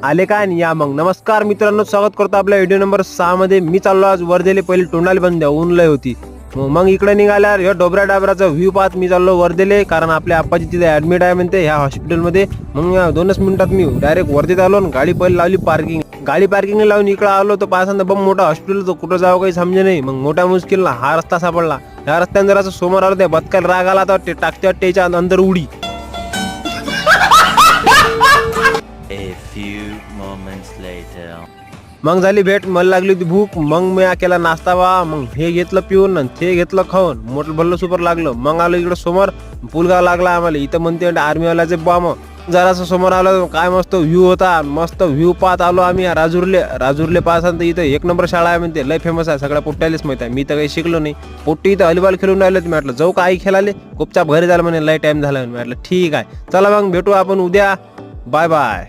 आले काय आणि या मग. नमस्कार मित्रांनो, स्वागत करतो आपल्या व्हिडिओ नंबर 6 मध्ये. मी चाललो आज वर्धेले. पहिले तोंडाली बंद ऊन लय होती. मग इकडे निघाल्यावर ह्या डोबऱ्या डाबराचा व्ह्यू पाहत मी चाललो वर्धेले, कारण आपल्या आप्पाची तिथे ऍडमिट आहे म्हणते ह्या हॉस्पिटलमध्ये. मग 2च मिनिटात मी डायरेक्ट वर्धेत आलो आणि गाडी पहिले लावली पार्किंग. गाडी पार्किंग लावून इकडे आलो तर पाहसांना बम मोठा हॉस्पिटल, तो कुठं जावं काही समजे नाही. मग मोठ्या मुश्किलला हा रस्ता सापडला. ह्या रस्त्याने जर असं समोर आलो त्या बदकाला राग आला तर टाकते वाटतेच्या अंदर उडी. A few moments later. मग झाली भेट, मला लागली होती भूक. मग मी केला नाश्ता बा. मग हे घेतलं पिऊन आणि ते घेतलं खाऊन. मोठं भल्लं सुपर लागलं. मग आलो इकडं समोर पुलगाव लागला आम्हाला. इथं म्हणते आर्मीवाल्याचे बॉम्ब. जरासं समोर आलो, काय मस्त व्ह्यू होता. मस्त व्ह्यू पाहत आलो आम्ही राजूरले पाहसान तर इथं 1 नंबर शाळा आहे म्हणते, लय फेमस आहे, सगळ्या पोट्ट्यालेच माहित आहे. मी तर काही शिकलो नाही. पोट्टी इथं हॉलीबॉल खेळून राहिले. मी म्हटलं जाऊ का आई खेळाले, गुपचाप घरी झालं म्हणे, लय टाइम झाला. मी म्हटलं ठीक आहे, चला मग भेटू आपण उद्या. Bye bye.